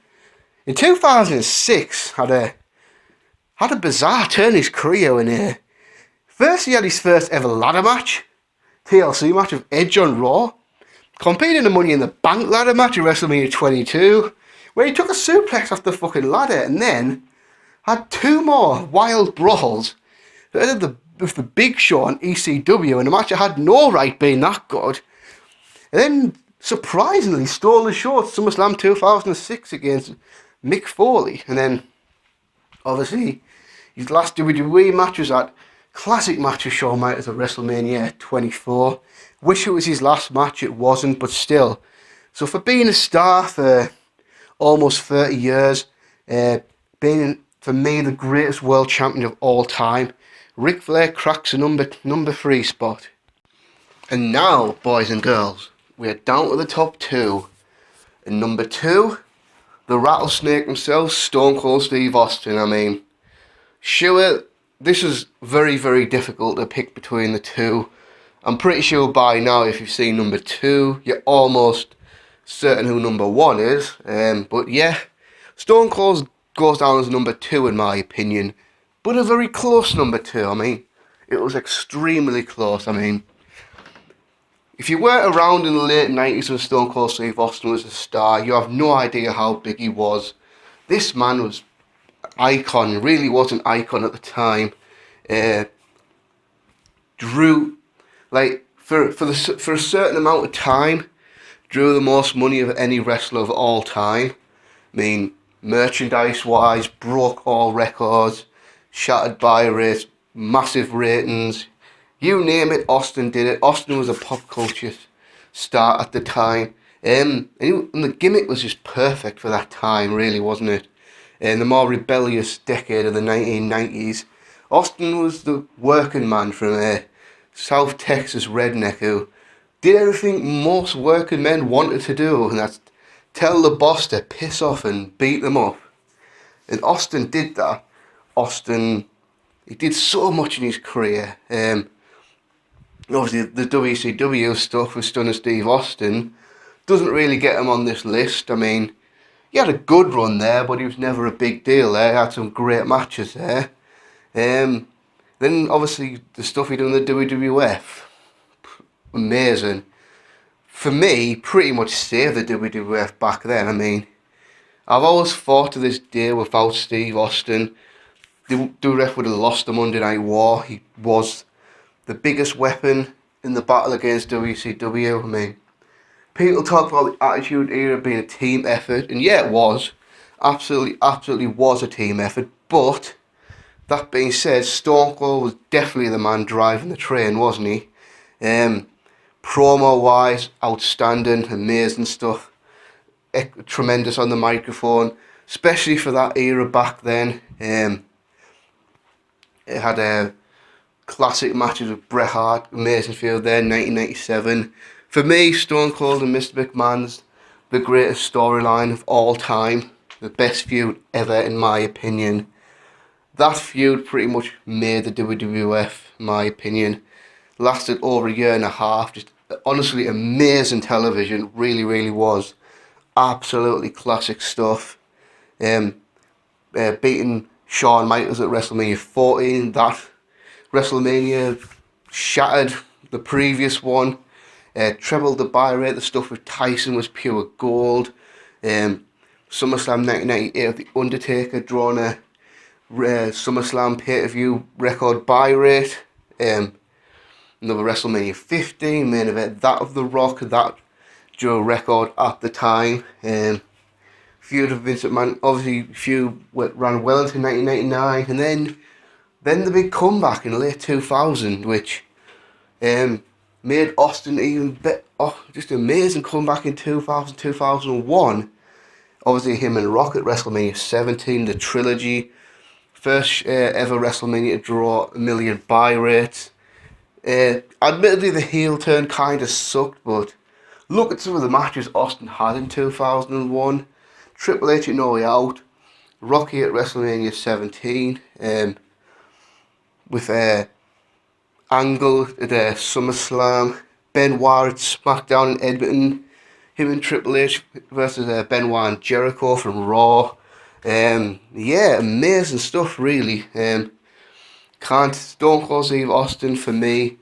2006, had a bizarre turn in his career when first he had his first ever ladder match, TLC match with Edge on Raw, competed in the Money in the Bank ladder match at WrestleMania 22, where he took a suplex off the fucking ladder, and then had two more wild brawls with the Big Show and ECW in a match that had no right being that good. And then surprisingly stole the show at SummerSlam 2006 against Mick Foley. And then obviously his last WWE match was that classic match with Shawn Michaels at WrestleMania 24. Wish it was his last match, it wasn't, but still. So for being a star for almost 30 years, being, for me, the greatest world champion of all time, Ric Flair cracks a number 3 spot. And now, boys and girls, we are down to the top 2. And number 2, the rattlesnake himself, Stone Cold Steve Austin. I mean, sure, this is very, very difficult to pick between the two. I'm pretty sure by now, if you've seen number 2, you're almost certain who number 1 is. But yeah, Stone Cold goes down as number 2 in my opinion, but a very close number 2. I mean, it was extremely close. I mean, if you weren't around in the late 90s when Stone Cold Steve Austin was a star, you have no idea how big he was. This man was an icon, really was an icon at the time. Drew, like, for a certain amount of time, drew the most money of any wrestler of all time. I mean, merchandise-wise, broke all records, shattered buy rates, massive ratings. You name it, Austin did it. Austin was a pop culture star at the time. And the gimmick was just perfect for that time, really, wasn't it? And the more rebellious decade of the 1990s. Austin was the working man from a South Texas redneck who did everything most working men wanted to do, and that's tell the boss to piss off and beat them up. And Austin did that Austin, he did so much in his career. Obviously, the WCW stuff with Stunner Steve Austin doesn't really get him on this list. I mean, he had a good run there, but he was never a big deal there. He had some great matches there. Then, obviously, the stuff he done in the WWF, amazing. For me, pretty much saved the WWF back then. I mean, I've always thought to this day, without Steve Austin, the WWF would have lost the Monday Night War. He was the biggest weapon in the battle against WCW. I mean, people talk about the Attitude Era being a team effort, and yeah, it was. Absolutely was a team effort. But, that being said, Stone Cold was definitely the man driving the train, wasn't he? Promo-wise, outstanding, amazing stuff. Tremendous on the microphone, especially for that era back then. It had classic matches with Bret Hart, amazing feud there, 1997. For me, Stone Cold and Mr. McMahon's the greatest storyline of all time. The best feud ever, in my opinion. That feud pretty much made the WWF, in my opinion. Lasted over a year and a half. Just honestly amazing television. Really, really was. Absolutely classic stuff. Beating Shawn Michaels at WrestleMania 14. That WrestleMania shattered the previous one. Trebled the buy rate. The stuff with Tyson was pure gold. SummerSlam 1998, the Undertaker drawn a SummerSlam pay-per-view record buy rate. Another WrestleMania 15 main event, that of The Rock, that drew a record at the time. Feud of Vince McMahon, obviously feud ran well into 1999, and then the big comeback in late 2000, which made Austin even better. Oh, just an amazing comeback in 2000, 2001. Obviously him and Rock at WrestleMania 17, the trilogy. First ever WrestleMania to draw a million buy rates. Admittedly, the heel turn kind of sucked, but look at some of the matches Austin had in 2001. Triple H at No Way Out. Rocky at WrestleMania 17. With Angle at SummerSlam. Benoit at SmackDown in Edmonton. Him and Triple H versus Benoit and Jericho from Raw. Yeah, amazing stuff, really. Stone Cold Steve Austin, for me,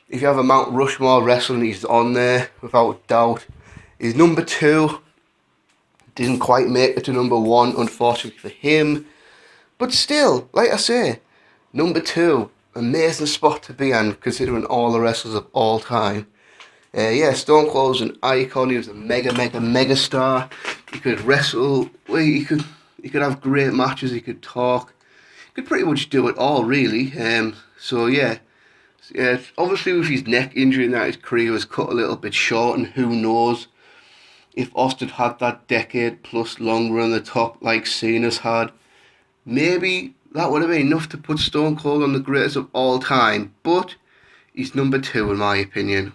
if you have a Mount Rushmore wrestling, he's on there, without doubt. He's number 2. Didn't quite make it to number 1, unfortunately for him. But still, like I say, number 2, amazing spot to be in, considering all the wrestlers of all time. Yeah, Stone Cold was an icon. He was a mega star. He could wrestle. He could have great matches. He could talk. He could pretty much do it all, really. So yeah, obviously with his neck injury and that, his career was cut a little bit short. And who knows if Austin had that decade plus long run on the top like Cena's had, maybe that would have been enough to put Stone Cold on the greatest of all time. But he's number 2 in my opinion.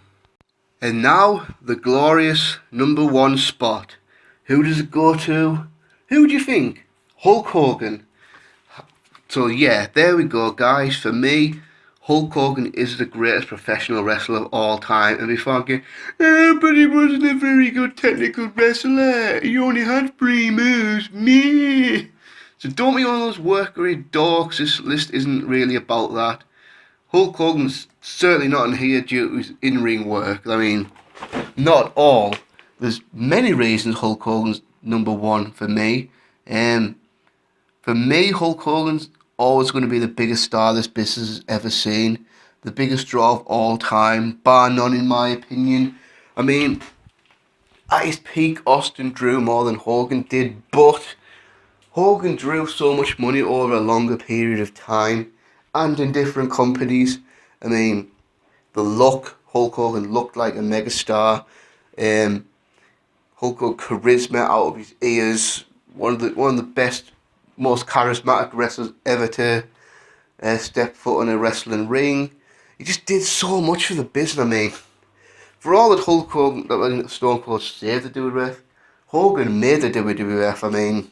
And now, the glorious number 1 spot. Who does it go to? Who do you think? Hulk Hogan. So yeah, there we go, guys. For me, Hulk Hogan is the greatest professional wrestler of all time. And before I get, but he wasn't a very good technical wrestler. He only had 3 moves. Me. So don't be one of those workery dorks. This list isn't really about that. Hulk Hogan's certainly not in here due to his in-ring work. I mean, not all. There's many reasons Hulk Hogan's number 1 for me. For me, Hulk Hogan's always going to be the biggest star this business has ever seen. The biggest draw of all time, bar none in my opinion. I mean, at his peak, Austin drew more than Hogan did, but Hogan drew so much money over a longer period of time and in different companies. I mean, the look, Hulk Hogan looked like a megastar. Hulk Hogan charisma out of his ears. One of the best, most charismatic wrestlers ever to step foot in a wrestling ring. He just did so much for the business. I mean, for all that Hulk Hogan, that Stone Cold saved the WWF, Hogan made the WWF. I mean,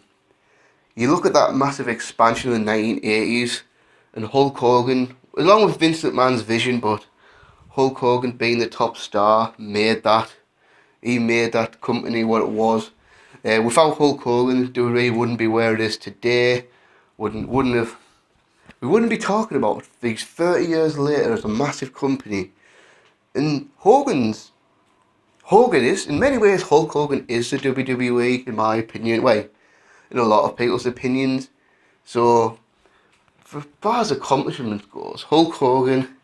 You look at that massive expansion in the 1980s, and Hulk Hogan, along with Vince McMahon's vision, but Hulk Hogan being the top star, made that. He made that company what it was. Without Hulk Hogan, WWE wouldn't be where it is today. Wouldn't have. We wouldn't be talking about these 30 years later as a massive company. And Hogan is, in many ways, Hulk Hogan is the WWE, in my opinion. Well, in a lot of people's opinions. So, as far as accomplishments goes, Hulk Hogan,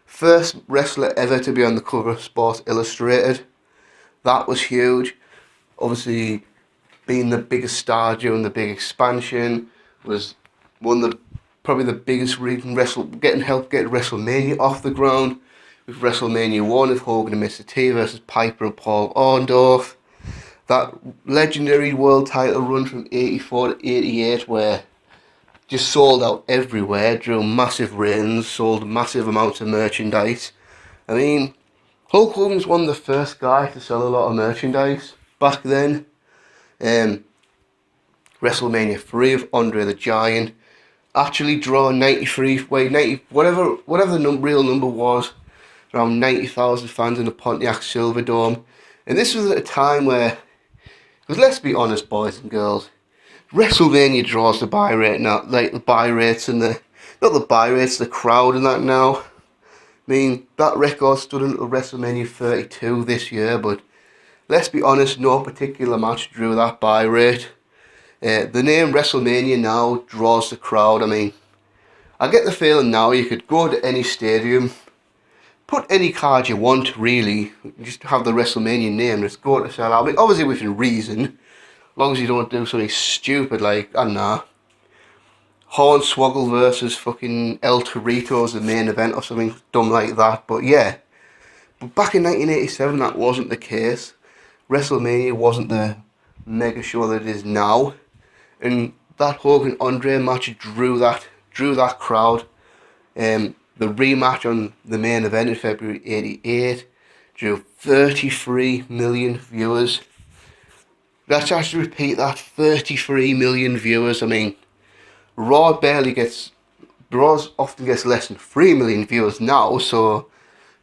first wrestler ever to be on the cover of Sports Illustrated. That was huge. Obviously, being the biggest star during the big expansion was one of the probably the biggest reason help get WrestleMania off the ground. With WrestleMania 1 of Hogan and Mr. T versus Piper and Paul Orndorff. That legendary world title run from 84 to 88 where just sold out everywhere, drew massive ratings, sold massive amounts of merchandise. I mean, Hulk Hogan's one of the first guys to sell a lot of merchandise back then. WrestleMania 3 of Andre the Giant actually draw 93, whatever the real number was, around 90,000 fans in the Pontiac Silverdome. And this was at a time where, because let's be honest, boys and girls, WrestleMania draws the buy rate now, like the buy rates and the crowd and that now. I mean, that record stood until WrestleMania 32 this year, but let's be honest, no particular match drew that buy rate. The name WrestleMania now draws the crowd. I mean, I get the feeling now you could go to any stadium, put any card you want, really, just have the WrestleMania name, just go to sell out. I mean, obviously within reason, as long as you don't do something stupid like, I don't know, Hornswoggle versus fucking El Torito as the main event or something dumb like that. But yeah, but back in 1987 that wasn't the case. WrestleMania wasn't the mega show that it is now. And that Hogan Andre match drew that crowd. The rematch on the main event in February 88 drew 33 million viewers. Let's actually repeat that, 33 million viewers. I mean, Raw often gets less than 3 million viewers now, so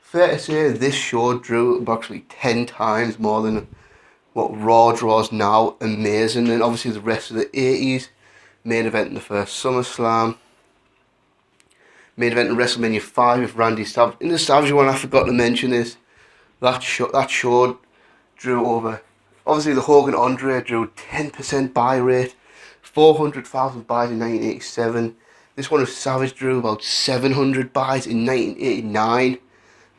fair to say this show drew approximately 10 times more than what Raw draws now. Amazing. And obviously the rest of the 80s, main event in the first SummerSlam, main event in WrestleMania 5 with Randy Savage. In the Savage one, I forgot to mention is that show drew over. Obviously, the Hogan Andre drew 10% buy rate, 400,000 buys in 1987. This one of Savage drew about 700 buys in 1989.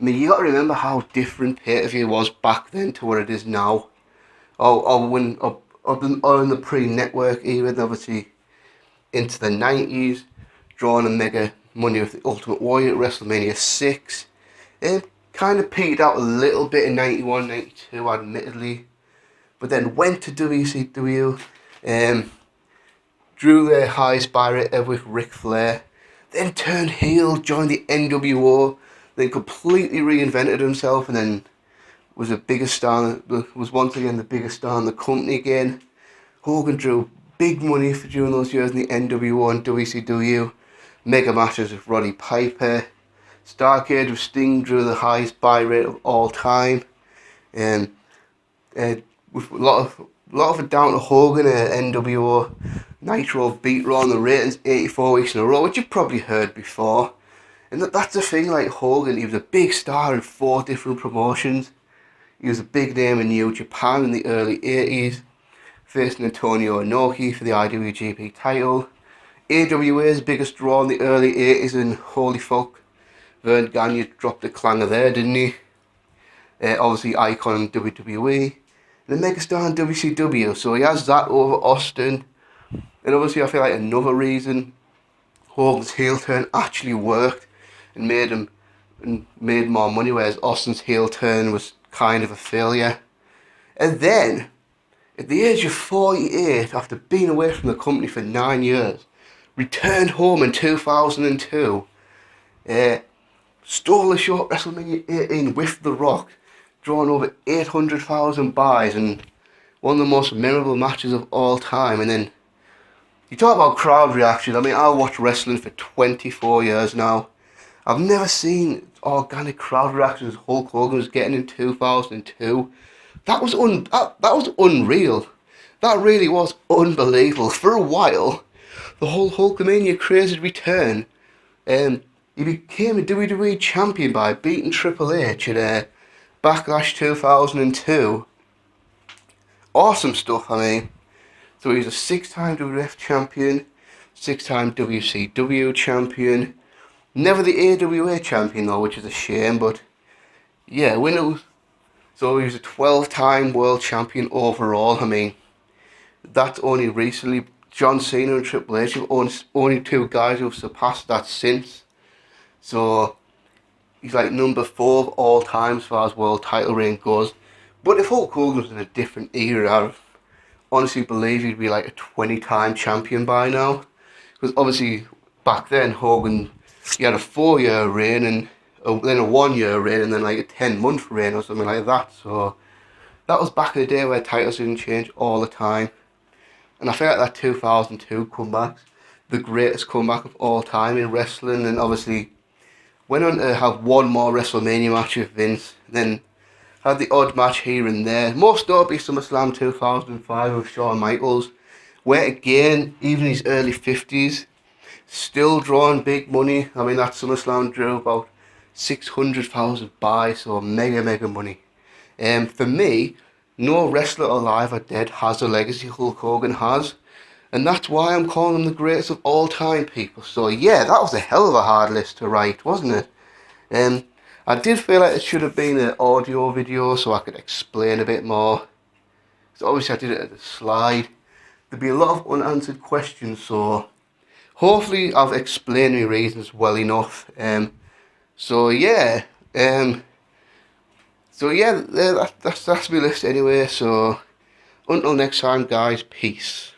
I mean, you got to remember how different pay-per-view was back then to what it is now. Or in the pre-network era, obviously into the 90s, drawing a mega money with the Ultimate Warrior at WrestleMania 6. It kind of peaked out a little bit in 91, 92, admittedly. But then went to WCW, drew their highest buy rate ever with Ric Flair, then turned heel, joined the NWO, then completely reinvented himself, and then was once again the biggest star in the company again. Hogan drew big money for during those years in the NWO and WCW. Mega matches with Roddy Piper. Starrcade with Sting drew the highest buy rate of all time. And with a lot of it down to Hogan at NWO. Nitro beat Raw in the ratings 84 weeks in a row, which you've probably heard before. And that's the thing, like Hogan, he was a big star in 4 different promotions. He was a big name in New Japan in the early 80s, facing Antonio Inoki for the IWGP title. AWA's biggest draw in the early 80s, and holy fuck, Vern Gagne dropped a clanger there, didn't he? Obviously icon in WWE. And a megastar in WCW, so he has that over Austin. And obviously I feel like another reason Hogan's heel turn actually worked and made more money, whereas Austin's heel turn was kind of a failure. And then, at the age of 48, after being away from the company for 9 years, returned home in 2002, stole the show at WrestleMania 18 with The Rock, drawing over 800,000 buys and one of the most memorable matches of all time. And then You talk about crowd reaction. I mean, I watched wrestling for 24 years now. I've never seen organic crowd reactions Hulk Hogan was getting in 2002. That was unreal. That really was unbelievable. For a while, the whole Hulkamania craze had returned. He became a WWE champion by beating Triple H at Backlash 2002. Awesome stuff, I mean. So he's a six-time WWF champion, six-time WCW champion. Never the AWA champion though, which is a shame, but yeah, winner. So he was a 12-time world champion overall. I mean, that's only recently. John Cena and Triple H have only two guys who've surpassed that since. So he's like number 4 of all time as far as world title reign goes. But if Hulk Hogan was in a different era, I honestly believe he'd be like a 20-time champion by now. Because obviously back then Hogan, he had a 4-year reign and then a 1-year reign and then like a 10-month reign or something like that. So that was back in the day where titles didn't change all the time. And I feel like that 2002 comeback's the greatest comeback of all time in wrestling, and obviously went on to have one more WrestleMania match with Vince, then had the odd match here and there. Most notably SummerSlam 2005 with Shawn Michaels, where again, even in his early 50s, still drawing big money. I mean, that SummerSlam drew about 600,000 buys, so mega money. For me, no wrestler alive or dead has the legacy Hulk Hogan has. And that's why I'm calling him the greatest of all time, people. So yeah, that was a hell of a hard list to write, wasn't it? I did feel like it should have been an audio video so I could explain a bit more. So obviously I did it as a slide. There'd be a lot of unanswered questions, so hopefully I've explained my reasons well enough. So yeah, that's my list anyway. So until next time, guys, peace.